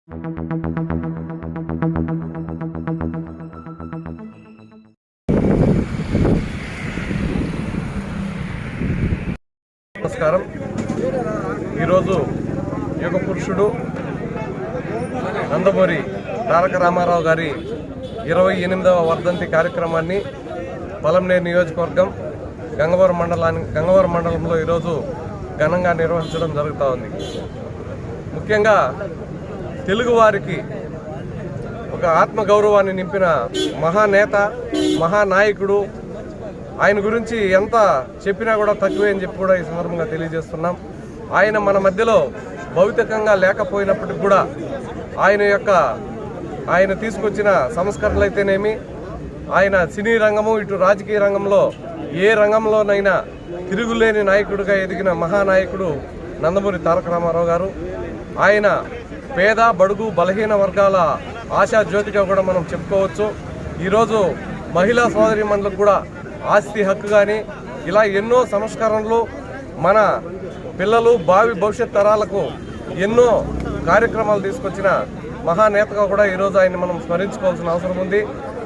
నమస్కారం. ఈరోజు యుగ పురుషుడు నందమూరి తారక రామారావు గారి 28వ వర్ధంతి కార్యక్రమాన్ని పలంనేరు నియోజకవర్గం గంగవరం మండలంలో ఈరోజు ఘనంగా నిర్వహించడం జరుగుతూ ఉంది. ముఖ్యంగా తెలుగువారికి ఒక ఆత్మగౌరవాన్ని నింపిన మహానేత, మహానాయకుడు. ఆయన గురించి ఎంత చెప్పినా కూడా తక్కువే అని చెప్పి కూడా ఈ సందర్భంగా తెలియజేస్తున్నాం. ఆయన మన మధ్యలో భౌతికంగా లేకపోయినప్పటికి కూడా ఆయన తీసుకొచ్చిన సంస్కరణలు అయితేనేమి, ఆయన సినీ రంగము ఇటు రాజకీయ రంగంలో ఏ రంగంలోనైనా తిరుగులేని నాయకుడిగా ఎదిగిన మహానాయకుడు నందమూరి తారక రామారావు గారు. ఆయన పేద బడుగు బలహీన వర్గాల ఆశాజ్యోతిగా కూడా మనం చెప్పుకోవచ్చు. ఈరోజు మహిళా సోదరీమణులకు కూడా ఆస్తి హక్కు కానీ ఇలా ఎన్నో సంస్కరణలు మన పిల్లలు భావి భవిష్యత్ తరాలకు ఎన్నో కార్యక్రమాలు తీసుకొచ్చిన మహానేతగా కూడా ఈరోజు ఆయన మనం స్మరించుకోవాల్సిన అవసరం ఉంది.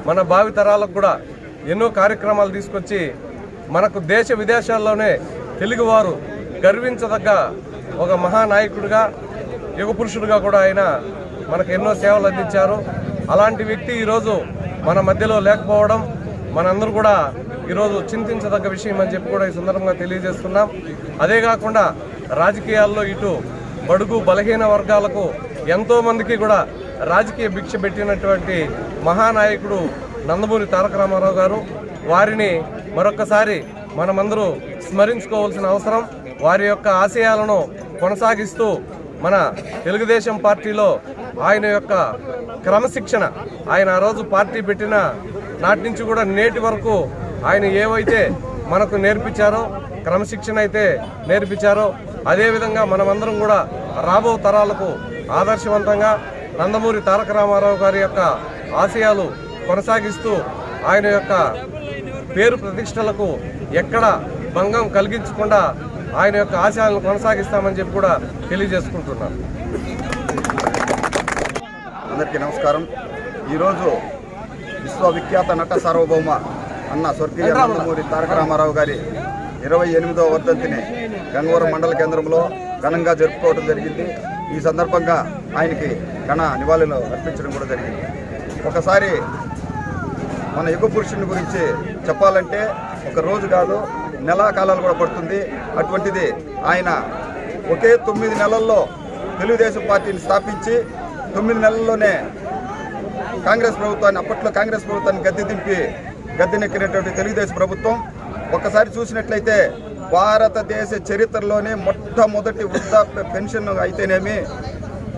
మన భావి తరాలకు కూడా ఎన్నో కార్యక్రమాలు తీసుకొచ్చి మనకు దేశ విదేశాల్లోనే తెలుగువారు గర్వించదగ్గ ఒక మహానాయకుడిగా, యుగ పురుషుడిగా కూడా ఆయన మనకు ఎన్నో సేవలు అందించారు. అలాంటి వ్యక్తి ఈరోజు మన మధ్యలో లేకపోవడం మనందరూ కూడా ఈరోజు చింతించదగ్గ విషయం అని చెప్పి కూడా ఈ సందర్భంగా తెలియజేస్తున్నాం. అదే కాకుండా రాజకీయాల్లో ఇటు బడుగు బలహీన వర్గాలకు ఎంతోమందికి కూడా రాజకీయ భిక్ష పెట్టినటువంటి మహానాయకుడు నందమూరి తారక రామారావు గారు. వారిని మరొక్కసారి మనమందరూ స్మరించుకోవాల్సిన అవసరం. వారి యొక్క ఆశయాలను కొనసాగిస్తూ మన తెలుగుదేశం పార్టీలో ఆయన యొక్క క్రమశిక్షణ, ఆయన ఆ రోజు పార్టీ పెట్టిన నాటి నుంచి కూడా నేటి వరకు ఆయన ఏవైతే మనకు నేర్పించారో, క్రమశిక్షణ అయితే నేర్పించారో, అదేవిధంగా మనమందరం కూడా రాబో తరాలకు ఆదర్శవంతంగా నందమూరి తారక రామారావు గారి యొక్క ఆశయాలు కొనసాగిస్తూ ఆయన యొక్క పేరు ప్రతిష్టలకు ఎక్కడ భంగం కలిగించకుండా ఆయన యొక్క ఆశయాలను కొనసాగిస్తామని చెప్పి కూడా తెలియజేసుకుంటున్నాను. అందరికీ నమస్కారం. ఈరోజు విశ్వవిఖ్యాత నట సార్వభౌమ అన్న స్వర్గీయ నందమూరి తారక రామారావు గారి 28వ వర్ధంతిని గంగవరం మండల కేంద్రంలో ఘనంగా జరుపుకోవడం జరిగింది. ఈ సందర్భంగా ఆయనకి ఘన నివాళులు అర్పించడం కూడా జరిగింది. ఒకసారి మన యుగ పురుషుని గురించి చెప్పాలంటే ఒక రోజు కాదు, నెలా కాలాలు కూడా పడుతుంది. అటువంటిది ఆయన ఒకే 9 నెలల్లో తెలుగుదేశం పార్టీని స్థాపించి 9 నెలల్లోనే అప్పట్లో కాంగ్రెస్ ప్రభుత్వాన్ని గద్దెనెక్కినటువంటి తెలుగుదేశం ప్రభుత్వం ఒక్కసారి చూసినట్లయితే భారతదేశ చరిత్రలోనే మొట్టమొదటి వృద్ధాప్య పెన్షన్ అయితేనేమి,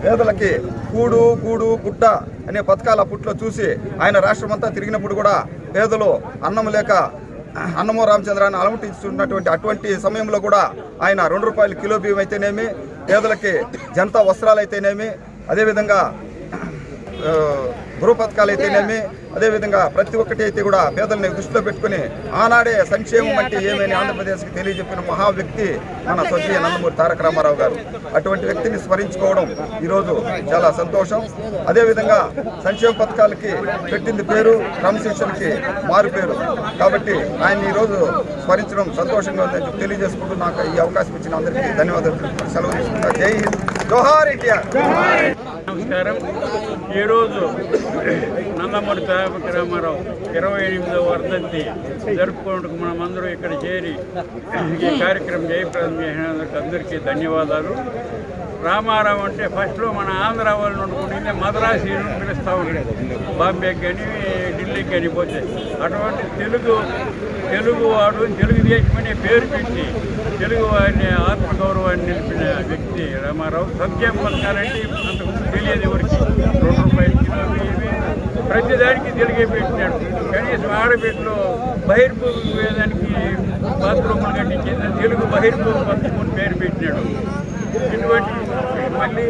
పేదలకి కూడు గూడు గుడ్డ అనే పథకాలు అప్పట్లో చూసి ఆయన రాష్ట్రమంతా తిరిగినప్పుడు కూడా పేదలు అన్నం లేక అన్నమో రామచంద్రాన్ని అలమటిస్తున్నటువంటి అటువంటి సమయంలో కూడా ఆయన 2 రూపాయల కిలో బియ్యం అయితేనేమి, పేదలకి జనతా వస్త్రాలు అయితేనేమి, అదేవిధంగా గృహ పథకాలు అయితేనేమి, అదేవిధంగా ప్రతి ఒక్కటి అయితే కూడా పేదల్ని దృష్టిలో పెట్టుకుని ఆనాడే సంక్షేమం అంటే ఏమని ఆంధ్రప్రదేశ్కి తెలియజెప్పిన మహా వ్యక్తి మన స్వర్గీయ నందమూరి తారక రామారావు గారు. అటువంటి వ్యక్తిని స్మరించుకోవడం ఈరోజు చాలా సంతోషం. అదేవిధంగా సంక్షేమ పథకాలకి పెట్టింది పేరు, క్రమశిక్షణకి మారు పేరు. కాబట్టి ఆయన ఈరోజు స్మరించడం సంతోషంగా ఉందని తెలియజేసుకుంటూ నాకు ఈ అవకాశం ఇచ్చిన అందరికీ ధన్యవాదాలు సెలవు తీసుకుంటా. జై హింద్, జోహార్ ఇండియా. నమస్కారం. ఈరోజు నందమూరి తారక రామారావు 28వ వర్ధంతి జరుపుకోవడానికి మనమందరూ ఇక్కడ చేరి ఈ కార్యక్రమం జయప్రదం చేసినందుకు అందరికీ ధన్యవాదాలు. రామారావు అంటే ఫస్ట్లో మన ఆంధ్ర వాళ్ళు అనుకుంటే మద్రాసీలు పిలుస్తూ ఉంటాడు, బాంబేకి కానీ ఢిల్లీకి కానీ పోతే. అటువంటి తెలుగువాడు తెలుగుదేశం అనే పేరు పెట్టి తెలుగు వారిని ఆత్మగౌరవాన్ని నిలిపిన వ్యక్తి రామారావు. సంక్షేమ పథకాలంటే అంతకు తెలియదు ఎవరికి. 2 రూపాయల కిలో ప్రతిదానికి తెలుగే పెట్టినాడు. కనీసం ఆడబిడ్డలో బహిర్భూమి వేదానికి బాత్రూములు కట్టించింది తెలుగు బహిర్భూమి పథకం పేరు పెట్టినాడు. ఇటువంటి మళ్ళీ